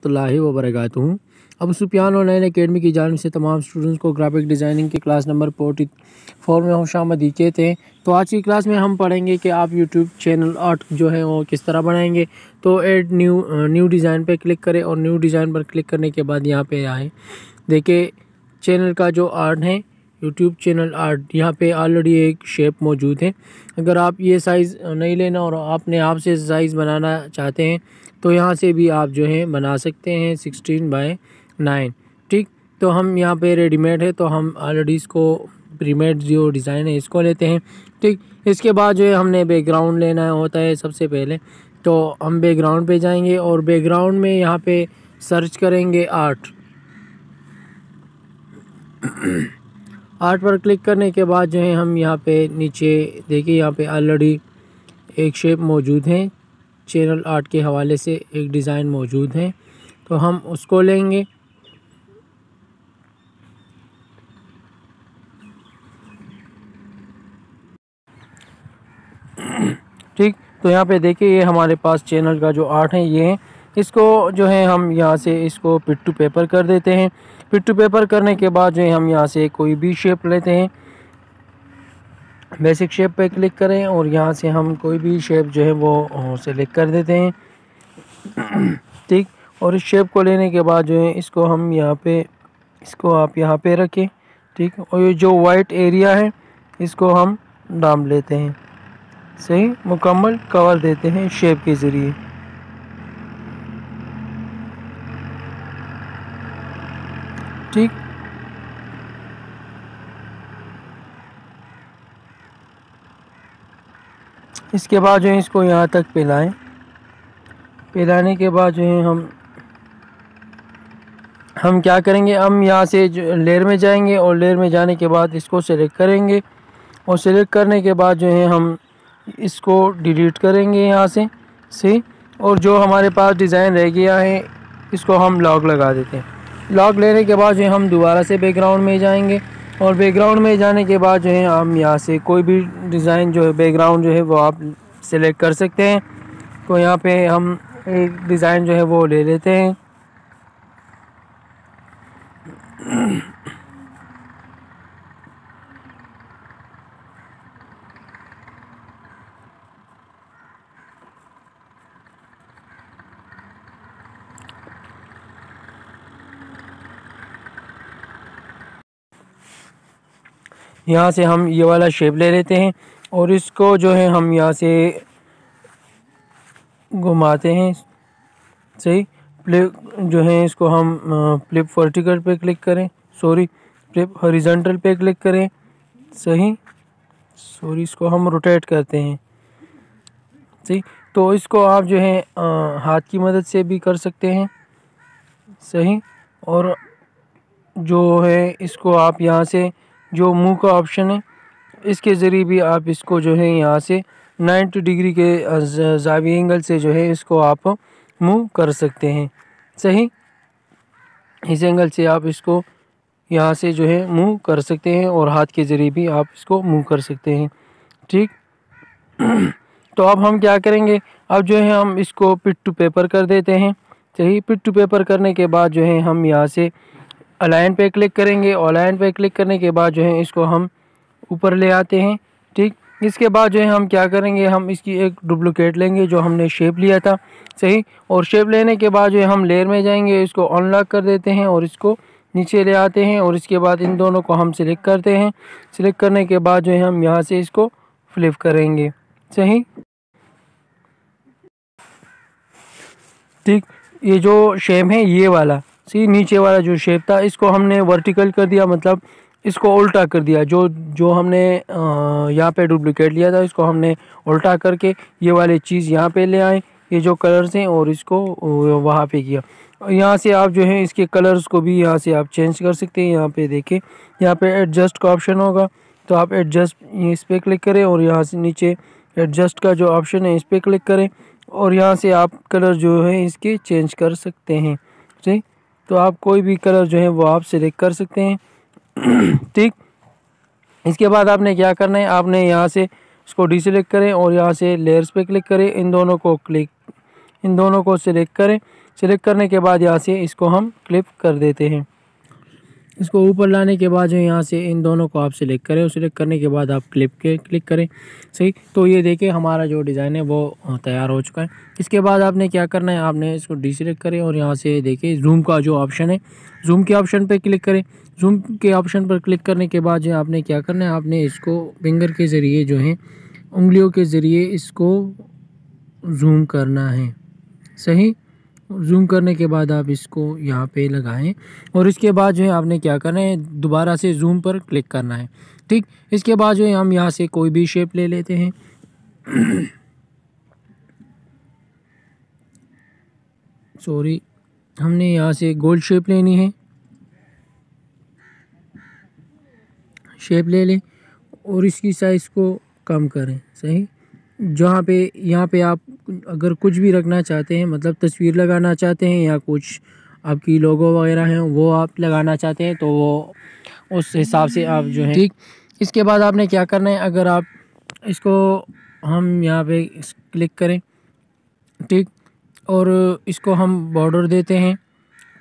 रहमतुल्लाहि व बरकातुहू। अब सुफियान ऑनलाइन एकेडमी की जानिब से तमाम स्टूडेंट्स को ग्राफिक डिज़ाइनिंग की क्लास नंबर 44 में खुशामदीद कहते हैं। तो आज की क्लास में हम पढ़ेंगे कि आप यूट्यूब चैनल आर्ट जो है वो किस तरह बनाएंगे। तो ऐड न्यू डिज़ाइन पे क्लिक करें और न्यू डिज़ाइन पर क्लिक करने के बाद यहाँ पे आए, देखिए चैनल का जो आर्ट है यूट्यूब चैनल आर्ट, यहाँ पे ऑलरेडी एक शेप मौजूद है। अगर आप ये साइज़ नहीं लेना और आपने आप से साइज़ बनाना चाहते हैं तो यहाँ से भी आप जो है बना सकते हैं 16:9। ठीक, तो हम यहाँ पे रेडीमेड है तो हम ऑलरेडी इसको प्रीमेड जो डिज़ाइन है इसको लेते हैं। ठीक, इसके बाद जो है हमने बैकग्राउंड लेना होता है सबसे पहले। तो हम बैकग्राउंड पे जाएंगे और बैकग्राउंड में यहाँ पे सर्च करेंगे आर्ट। आर्ट पर क्लिक करने के बाद जो है हम यहाँ पे नीचे देखिए यहाँ पे ऑलरेडी एक शेप मौजूद है, चैनल आर्ट के हवाले से एक डिज़ाइन मौजूद है, तो हम उसको लेंगे। ठीक, तो यहाँ पे देखिए ये हमारे पास चैनल का जो आर्ट है ये है। इसको जो है हम यहाँ से इसको पिट टू पेपर कर देते हैं। पिट टू पेपर करने के बाद जो है हम यहाँ से कोई भी शेप लेते हैं, बेसिक शेप पे क्लिक करें और यहाँ से हम कोई भी शेप जो है वो सेलेक्ट कर देते हैं। ठीक, और इस शेप को लेने के बाद जो है इसको हम यहाँ पे, इसको आप यहाँ पे रखें। ठीक, और ये जो वाइट एरिया है इसको हम डाल लेते हैं, सही मुकम्मल कवर देते हैं शेप के ज़रिए। ठीक, इसके बाद जो है इसको यहाँ तक फैलाएं। फैलाने के बाद जो है हम क्या करेंगे, हम यहाँ से जो लेयर में जाएंगे और लेयर में जाने के बाद इसको सेलेक्ट करेंगे और सेलेक्ट करने के बाद जो है हम इसको डिलीट करेंगे यहाँ से, सही। और जो हमारे पास डिज़ाइन रह गया है इसको हम लॉक लगा देते हैं। लॉक लेने के बाद जो है हम दोबारा से बैकग्राउंड में जाएंगे और बैकग्राउंड में जाने के बाद जो है हम यहाँ से कोई भी डिज़ाइन जो है बैकग्राउंड जो है वो आप सेलेक्ट कर सकते हैं। तो यहाँ पे हम एक डिज़ाइन जो है वो ले लेते हैं। यहाँ से हम ये वाला शेप ले लेते हैं और इसको जो है हम यहाँ से घुमाते हैं, सही। फ्लिप जो है इसको हम फ्लिप वर्टिकल पे क्लिक करें, सॉरी फ्लिप हॉरिजॉन्टल पे क्लिक करें, सही। सॉरी, इसको हम रोटेट करते हैं, सही। तो इसको आप जो है हाथ की मदद से भी कर सकते हैं, सही। और जो है इसको आप यहाँ से जो मूव का ऑप्शन है इसके ज़रिए भी आप इसको जो है यहाँ से 90 डिग्री के ज़ाविये एंगल से जो है इसको आप मूव कर सकते हैं, सही। इस एंगल से आप इसको यहाँ से जो है मूव कर सकते हैं और हाथ के ज़रिए भी आप इसको मूव कर सकते हैं। ठीक, तो अब हम क्या करेंगे, अब जो है हम इसको पिट टू पेपर कर देते हैं, सही। पिट टू पेपर करने के बाद जो है हम यहाँ से अलाइन पे क्लिक करेंगे और अलाइन पे क्लिक करने के बाद जो है इसको हम ऊपर ले आते हैं। ठीक, इसके बाद जो है हम क्या करेंगे, हम इसकी एक डुप्लिकेट लेंगे जो हमने शेप लिया था, सही। और शेप लेने के बाद जो है हम लेयर में जाएंगे, इसको अनलॉक कर देते हैं और इसको नीचे ले आते हैं और इसके बाद इन दोनों को हम सिलेक्ट करते हैं। सिलेक्ट करने के बाद जो है हम यहाँ से इसको फ्लिप करेंगे, सही। ठीक, ये जो शेप है ये वाला, सी नीचे वाला जो शेप था इसको हमने वर्टिकल कर दिया, मतलब इसको उल्टा कर दिया। जो हमने यहाँ पे डुप्लीकेट लिया था इसको हमने उल्टा करके ये वाली चीज़ यहाँ पे ले आए, ये जो कलर्स हैं, और इसको वहाँ पे किया। यहाँ से आप जो है इसके कलर्स को भी यहाँ से आप चेंज कर सकते हैं। यहाँ पे देखें, यहाँ पे एडजस्ट का ऑप्शन होगा तो आप एडजस्ट इस पर क्लिक करें और यहाँ से नीचे एडजस्ट का जो ऑप्शन है इस पर क्लिक करें और यहाँ से आप कलर जो है इसके चेंज कर सकते हैं, ठीक। तो आप कोई भी कलर जो है वो आप सिलेक्ट कर सकते हैं, ठीक। इसके बाद आपने क्या करना है, आपने यहाँ से इसको डीसेलेक्ट करें और यहाँ से लेयर्स पे क्लिक करें, इन दोनों को सिलेक्ट करें सिलेक्ट करने के बाद यहाँ से इसको हम क्लिप कर देते हैं। इसको ऊपर लाने के बाद जो यहाँ से इन दोनों को आप सिलेक्ट करें और सिलेक्ट करने के बाद आप क्लिक करें। सही, तो ये देखिए हमारा जो डिज़ाइन है वो तैयार हो चुका है। इसके बाद आपने क्या करना है, आपने इसको डिसेलेक्ट करें और यहाँ से देखिए ज़ूम का जो ऑप्शन है, ज़ूम के ऑप्शन पर क्लिक करें। ज़ूम के ऑप्शन पर क्लिक करने के बाद जो आपने क्या करना है, आपने इसको फिंगर के ज़रिए जो है, उंगलियों के ज़रिए इसको ज़ूम करना है। सही, ज़ूम करने के बाद आप इसको यहाँ पे लगाएं और इसके बाद जो है आपने क्या करना है, दोबारा से ज़ूम पर क्लिक करना है। ठीक, इसके बाद जो है हम यहाँ से कोई भी शेप ले लेते हैं। सॉरी, हमने यहाँ से गोल शेप लेनी है। शेप ले लें और इसकी साइज़ को कम करें। सही, जहाँ पे यहाँ पे आप अगर कुछ भी रखना चाहते हैं, मतलब तस्वीर लगाना चाहते हैं या कुछ आपकी लोगो वगैरह हैं वो आप लगाना चाहते हैं, तो वो उस हिसाब से आप जो है। ठीक, इसके बाद आपने क्या करना है, अगर आप इसको हम यहाँ पे क्लिक करें, ठीक, और इसको हम बॉर्डर देते हैं।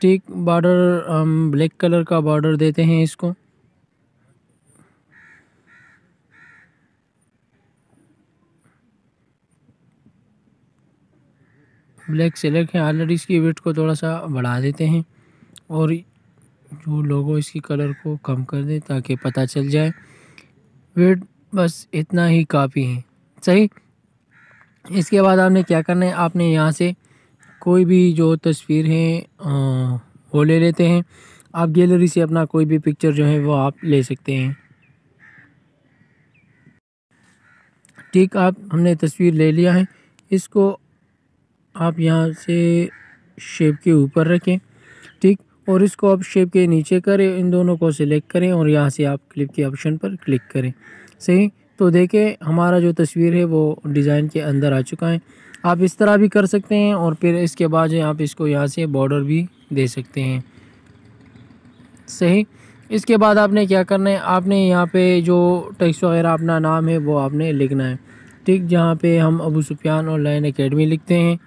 ठीक, बॉर्डर हम ब्लैक कलर का बॉर्डर देते हैं इसको। ब्लैक सेलेक्ट है ऑलरेडी, इसकी विड्थ को थोड़ा सा बढ़ा देते हैं और जो लोगो इसकी कलर को कम कर दें ताकि पता चल जाए। विड्थ बस इतना ही काफ़ी है। सही, इसके बाद आपने क्या करना है, आपने यहाँ से कोई भी जो तस्वीर है वो ले लेते हैं। आप गैलरी से अपना कोई भी पिक्चर जो है वो आप ले सकते हैं। ठीक, आप हमने तस्वीर ले लिया है, इसको आप यहाँ से शेप के ऊपर रखें। ठीक, और इसको आप शेप के नीचे करें, इन दोनों को सिलेक्ट करें और यहाँ से आप क्लिप के ऑप्शन पर क्लिक करें। सही, तो देखें हमारा जो तस्वीर है वो डिज़ाइन के अंदर आ चुका है। आप इस तरह भी कर सकते हैं और फिर इसके बाद जो आप इसको यहाँ से बॉर्डर भी दे सकते हैं। सही, इसके बाद आपने क्या करना है, आपने यहाँ पे जो टेक्स्ट वगैरह अपना नाम है वो आपने लिखना है। ठीक, जहाँ पे हम अबू सुफियान ऑनलाइन एकेडमी लिखते हैं।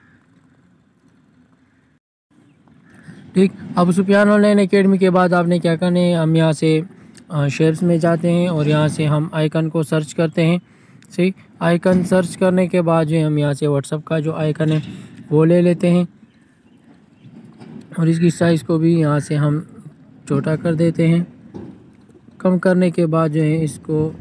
ठीक, अबू सुफियान ऑनलाइन एकेडमी के बाद आपने क्या करना है, हम यहाँ से शेप्स में जाते हैं और यहाँ से हम आइकन को सर्च करते हैं। सही, आइकन सर्च करने के बाद जो हम यहाँ से व्हाट्सअप का जो आइकन है वो ले लेते हैं और इसकी साइज़ को भी यहाँ से हम छोटा कर देते हैं। कम करने के बाद जो है इसको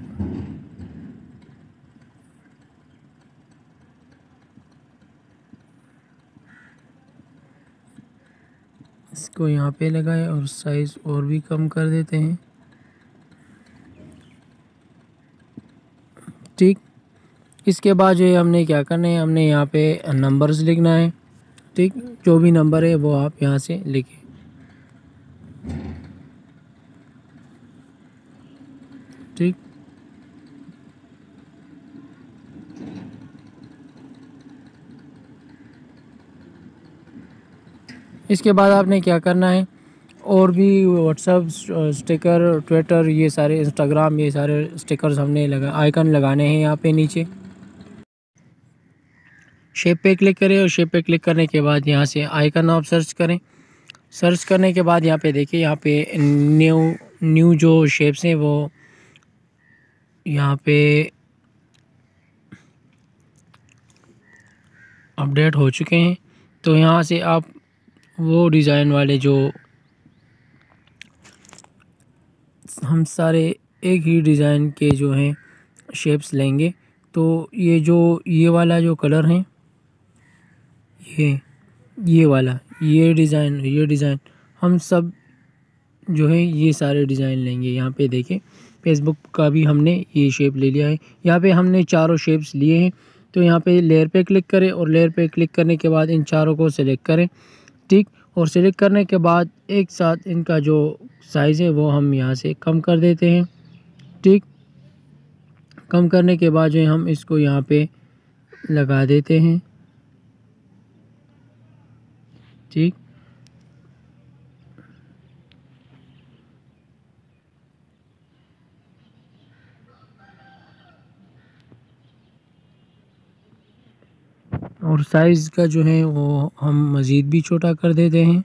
यहाँ पे लगाएं और साइज़ और भी कम कर देते हैं। ठीक, इसके बाद जो है हमने क्या करना है, हमने यहाँ पे नंबर्स लिखना है। ठीक, जो भी नंबर है वो आप यहाँ से लिखें। ठीक, इसके बाद आपने क्या करना है, और भी व्हाट्सअप स्टिकर, ट्विटर, ये सारे इंस्टाग्राम, ये सारे स्टिकर्स हमने आइकन लगाने हैं यहाँ पे नीचे। शेप पे क्लिक करें और शेप पे क्लिक करने के बाद यहाँ से आइकन आप सर्च करें। सर्च करने के बाद यहाँ पे देखिए, यहाँ पे न्यू जो शेप्स हैं वो यहाँ पे अपडेट हो चुके हैं। तो यहाँ से आप वो डिज़ाइन वाले जो हम सारे एक ही डिज़ाइन के जो हैं शेप्स लेंगे। तो ये वाला जो कलर है, ये वाला, ये डिज़ाइन हम सब जो है ये सारे डिज़ाइन लेंगे। यहाँ पे देखें, फेसबुक का भी हमने ये शेप ले लिया है। यहाँ पे हमने चारों शेप्स लिए हैं। तो यहाँ पे लेयर पे क्लिक करें और लेयर पे क्लिक करने के बाद इन चारों को सिलेक्ट करें। ठीक, और सिलेक्ट करने के बाद एक साथ इनका जो साइज़ है वो हम यहाँ से कम कर देते हैं। ठीक, कम करने के बाद जो है हम इसको यहाँ पे लगा देते हैं। ठीक, और साइज़ का जो है वो हम मज़ीद भी छोटा कर देते हैं।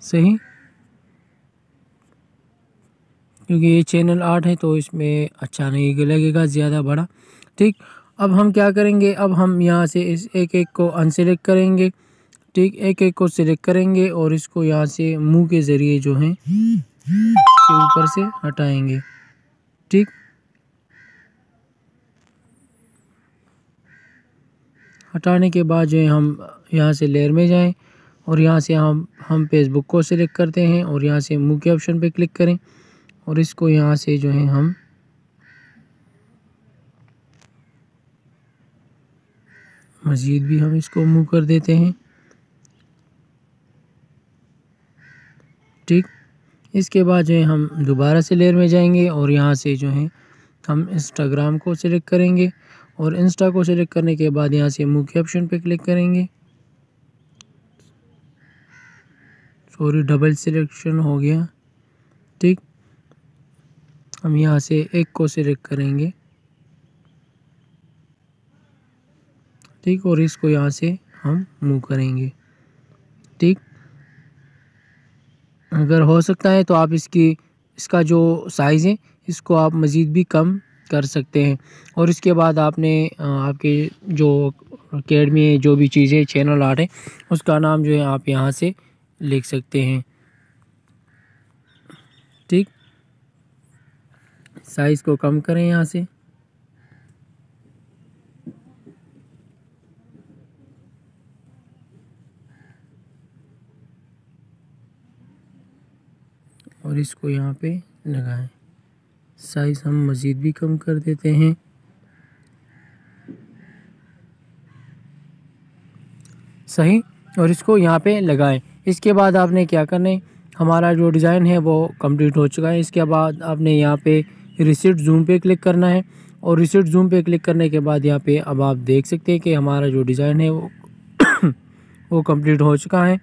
सही, क्योंकि ये चैनल आर्ट है तो इसमें अच्छा नहीं लगेगा ज़्यादा बड़ा। ठीक, अब हम क्या करेंगे, अब हम यहाँ से इस एक एक को अनसेलेक्ट करेंगे। ठीक, एक एक को सिलेक्ट करेंगे और इसको यहाँ से मुंह के ज़रिए जो है इसके ऊपर से हटाएंगे। ठीक, हटाने के बाद जो है हम यहाँ से लेयर में जाएं और यहाँ से हम फेसबुक को सिलेक्ट करते हैं और यहाँ से मुंह के ऑप्शन पे क्लिक करें और इसको यहाँ से जो है हम मज़ीद भी हम इसको मूव कर देते हैं। ठीक, इसके बाद जो है हम दोबारा से लेयर में जाएंगे और यहाँ से जो है हम इंस्टाग्राम को सिलेक्ट करेंगे और इंस्टा को सिलेक्ट करने के बाद यहाँ से मुंह के ऑप्शन पे क्लिक करेंगे। सॉरी, डबल सिलेक्शन हो गया। ठीक, हम यहाँ से एक को सिलेक्ट करेंगे। ठीक, और इसको यहाँ से हम मूव करेंगे। ठीक, अगर हो सकता है तो आप इसका जो साइज़ है इसको आप मज़ीद भी कम कर सकते हैं। और इसके बाद आपने आपके जो अकेडमी में जो भी चीज़ें चैनल आर्ट है उसका नाम जो है आप यहाँ से लिख सकते हैं। ठीक, साइज़ को कम करें यहाँ से। और इसको यहाँ पे लगाएं। साइज़ हम मज़ीद भी कम कर देते हैं। सही, और इसको यहाँ पे लगाएं। इसके बाद आपने क्या करना है, हमारा जो डिज़ाइन है वो कंप्लीट हो चुका है। इसके बाद आपने यहाँ पे रिसेट जूम पे क्लिक करना है और रिसेट जूम पे क्लिक करने के बाद यहाँ पे अब आप देख सकते हैं कि हमारा जो डिज़ाइन है वो वो कंप्लीट हो चुका है।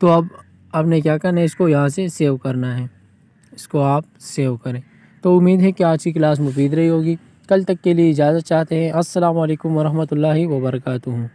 तो अब आपने क्या करना है, इसको यहाँ से सेव करना है। इसको आप सेव करें। तो उम्मीद है कि आज की क्लास मुफीद रही होगी। कल तक के लिए इजाज़त चाहते हैं। अस्सलाम वालेकुम वरहमतुल्लाहि वबरकातुहू।